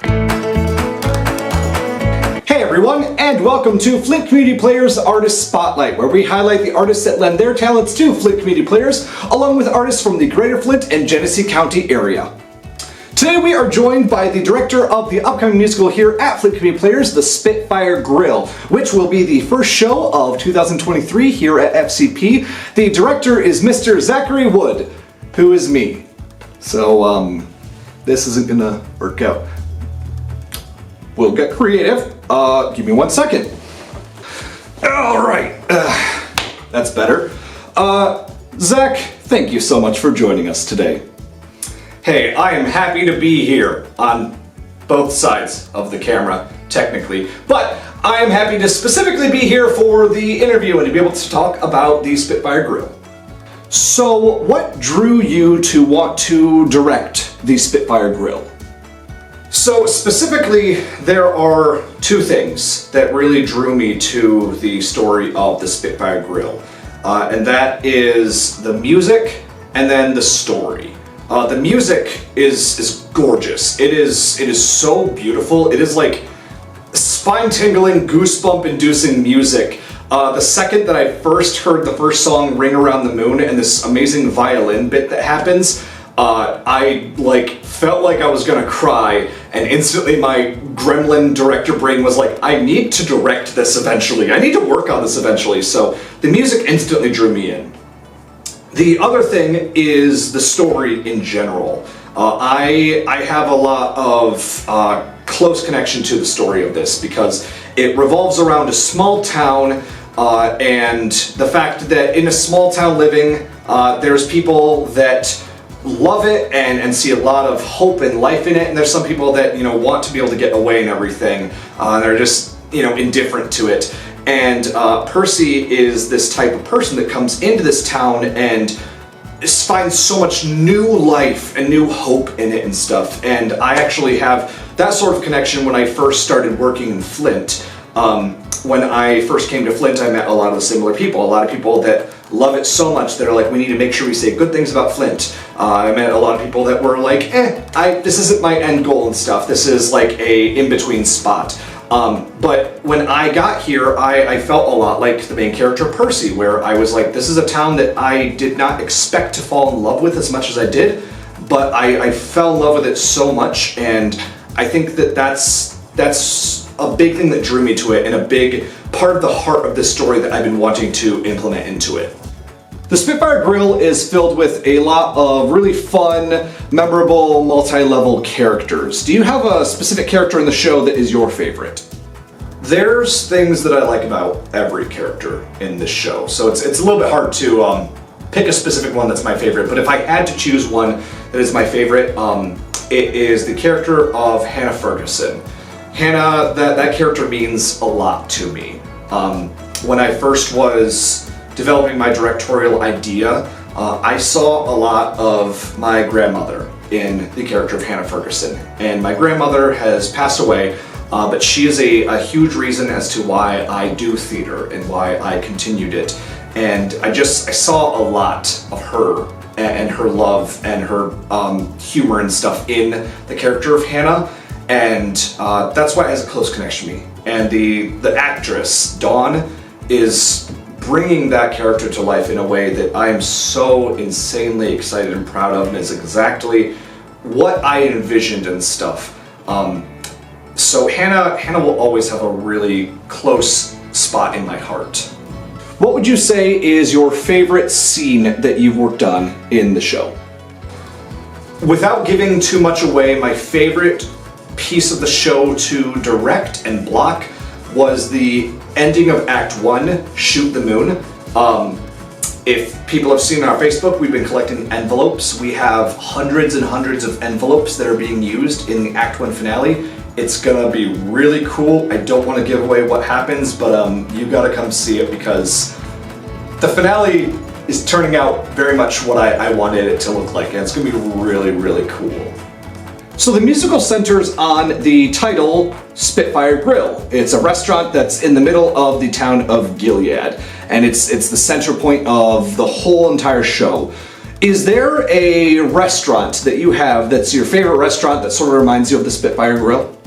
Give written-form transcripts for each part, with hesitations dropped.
Hey everyone, and welcome to Flint Community Players Artist Spotlight, where we highlight the artists that lend their talents to Flint Community Players, along with artists from the greater Flint and Genesee County area. Today we are joined by the director of the upcoming musical here at Flint Community Players, the Spitfire Grill, which will be the first show of 2023 here at FCP. The director is Mr. Zachary Wood, who is me. So, this isn't gonna work out. We'll get creative. Give me 1 second. All right, that's better. Zach, thank you so much for joining us today. Hey, I am happy to be here on both sides of the camera, technically, but I am happy to specifically be here for the interview and to be able to talk about the Spitfire Grill. So, what drew you to want to direct the Spitfire Grill? So specifically, there are two things that really drew me to the story of the Spitfire Grill, and that is the music and then the story. The music is gorgeous. It is so beautiful. It is like spine-tingling, goosebump-inducing music. The second that I first heard the first song, Ring Around the Moon, and this amazing violin bit that happens, I felt like I was gonna cry, and instantly my gremlin director brain was like, I need to direct this eventually. I need to work on this eventually. So the music instantly drew me in. The other thing is the story in general. I have a lot of close connection to the story of this because it revolves around a small town, and the fact that in a small town living, there's people that love it and see a lot of hope and life in it, and there's some people that want to be able to get away and everything. They're just indifferent to it. And Percy is this type of person that comes into this town and finds so much new life and new hope in it and stuff. And I actually have that sort of connection when I first started working in Flint. When I first came to Flint, I met a lot of the similar people. A lot of people that love it so much that are like, we need to make sure we say good things about Flint. I met a lot of people that were like, this isn't my end goal and stuff. This is like a in-between spot. But when I got here, I felt a lot like the main character Percy, where I was like, this is a town that I did not expect to fall in love with as much as I did, but I fell in love with it so much, and I think that that's a big thing that drew me to it, and a big part of the heart of this story that I've been wanting to implement into it. The Spitfire Grill is filled with a lot of really fun, memorable, multi-level characters. Do you have a specific character in the show that is your favorite? There's things that I like about every character in this show, so it's a little bit hard to pick a specific one that's my favorite, but if I had to choose one that is my favorite, it is the character of Hannah Ferguson. Hannah, that character means a lot to me. When I first was developing my directorial idea, I saw a lot of my grandmother in the character of Hannah Ferguson. And my grandmother has passed away, but she is a huge reason as to why I do theater and why I continued it. And I saw a lot of her and her love and her humor and stuff in the character of Hannah. And that's why it has a close connection to me. And the actress, Dawn, is bringing that character to life in a way that I am so insanely excited and proud of, and is exactly what I envisioned and stuff. So Hannah will always have a really close spot in my heart. What would you say is your favorite scene that you've worked on in the show? Without giving too much away, my favorite piece of the show to direct and block was the ending of Act 1, Shoot the Moon. If people have seen on our Facebook, we've been collecting envelopes. We have hundreds and hundreds of envelopes that are being used in the Act 1 finale. It's gonna be really cool. I don't want to give away what happens, but you gotta come see it because the finale is turning out very much what I wanted it to look like, and it's gonna be really, really cool. So the musical centers on the title Spitfire Grill. It's a restaurant that's in the middle of the town of Gilead, and it's the center point of the whole entire show. Is there a restaurant that you have that's your favorite restaurant that sort of reminds you of the Spitfire Grill?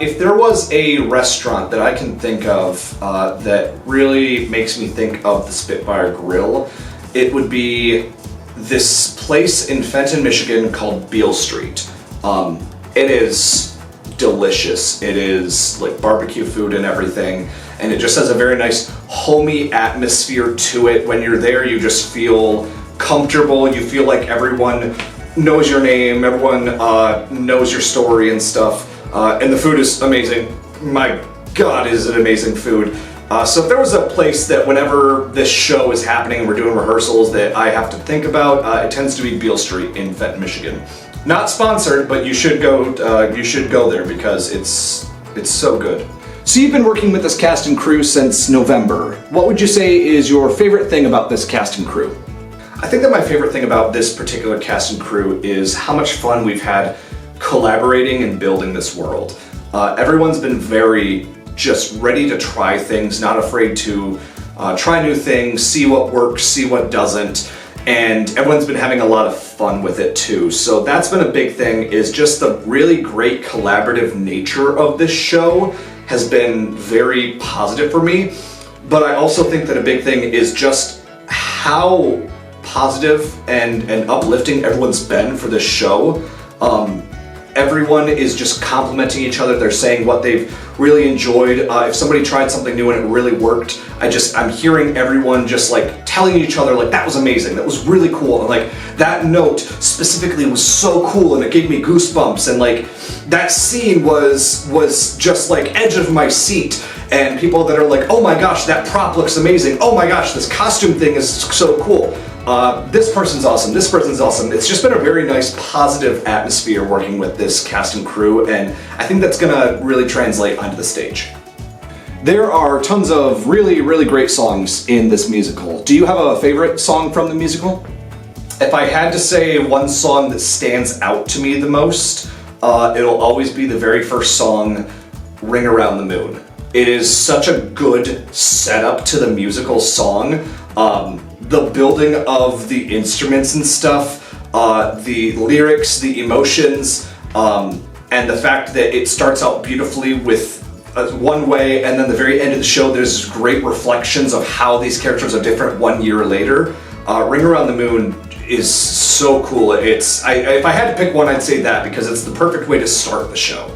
If there was a restaurant that I can think of that really makes me think of the Spitfire Grill, it would be this place in Fenton, Michigan called Beale Street. It is delicious. It is like barbecue food and everything, and it just has a very nice homey atmosphere to it. When you're there, you just feel comfortable. You feel like everyone knows your name, everyone knows your story and stuff. And the food is amazing. My God, is it amazing food. So if there was a place that whenever this show is happening and we're doing rehearsals that I have to think about, it tends to be Beale Street in Fenton, Michigan. Not sponsored, but you should go there because it's so good. So you've been working with this cast and crew since November. What would you say is your favorite thing about this cast and crew? I think that my favorite thing about this particular cast and crew is how much fun we've had collaborating and building this world. Everyone's been very just ready to try things, not afraid to try new things, see what works, see what doesn't, and everyone's been having a lot of fun with it too. So that's been a big thing, is just the really great collaborative nature of this show has been very positive for me. But I also think that a big thing is just how positive and uplifting everyone's been for this show. Everyone is just complimenting each other. They're saying what they've really enjoyed. If somebody tried something new and it really worked, I'm hearing everyone just like telling each other like, that was amazing, that was really cool, and like that note specifically was so cool and it gave me goosebumps, and like that scene was just like edge of my seat. And people that are like, oh my gosh, that prop looks amazing, oh my gosh, this costume thing is so cool. This person's awesome, this person's awesome. It's just been a very nice, positive atmosphere working with this cast and crew, and I think that's gonna really translate onto the stage. There are tons of really, really great songs in this musical. Do you have a favorite song from the musical? If I had to say one song that stands out to me the most, it'll always be the very first song, Ring Around the Moon. It is such a good setup to the musical song. The building of the instruments and stuff, the lyrics, the emotions, and the fact that it starts out beautifully with one way, and then the very end of the show there's great reflections of how these characters are different 1 year later. Ring Around the Moon is so cool. If I had to pick one, I'd say that, because it's the perfect way to start the show.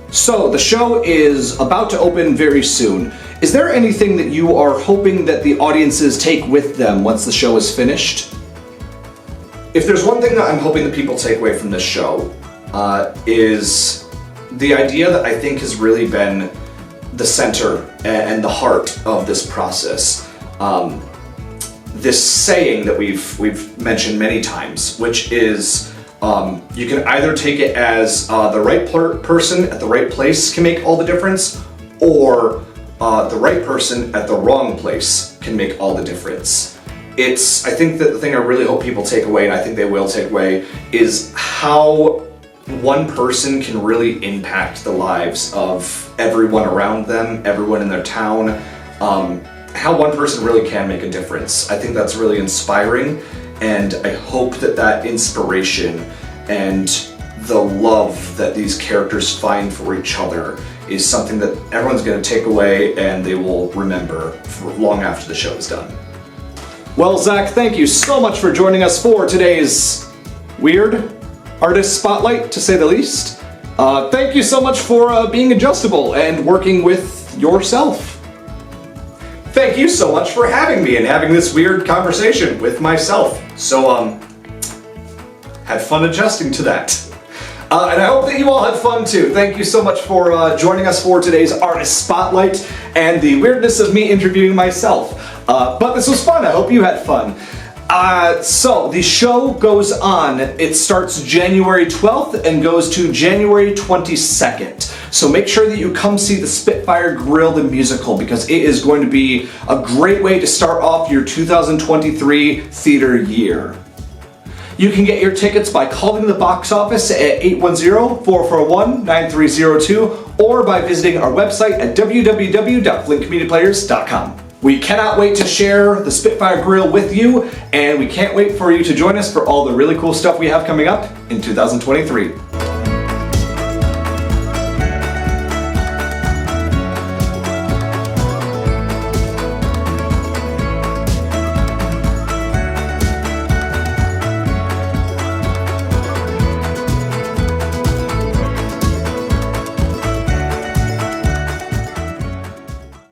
So the show is about to open very soon. Is there anything that you are hoping that the audiences take with them once the show is finished? If there's one thing that I'm hoping that people take away from this show, is the idea that I think has really been the center and the heart of this process. This saying that we've mentioned many times, which is, you can either take it as the right person at the right place can make all the difference, or the right person at the wrong place can make all the difference. I think that the thing I really hope people take away, and I think they will take away, is how one person can really impact the lives of everyone around them, everyone in their town, how one person really can make a difference. I think that's really inspiring, and I hope that that inspiration and the love that these characters find for each other is something that everyone's going to take away and they will remember for long after the show is done. Well, Zach, thank you so much for joining us for today's weird artist spotlight, to say the least. Thank you so much for being adjustable and working with yourself. Thank you so much for having me and having this weird conversation with myself. So, had fun adjusting to that. And I hope that you all had fun too. Thank you so much for joining us for today's Artist Spotlight and the weirdness of me interviewing myself. But this was fun. I hope you had fun. So the show goes on. It starts January 12th and goes to January 22nd. So make sure that you come see the Spitfire Grill the musical, because it is going to be a great way to start off your 2023 theater year. You can get your tickets by calling the box office at 810-441-9302 or by visiting our website at www.flintcommunityplayers.com. We cannot wait to share the Spitfire Grill with you, and we can't wait for you to join us for all the really cool stuff we have coming up in 2023.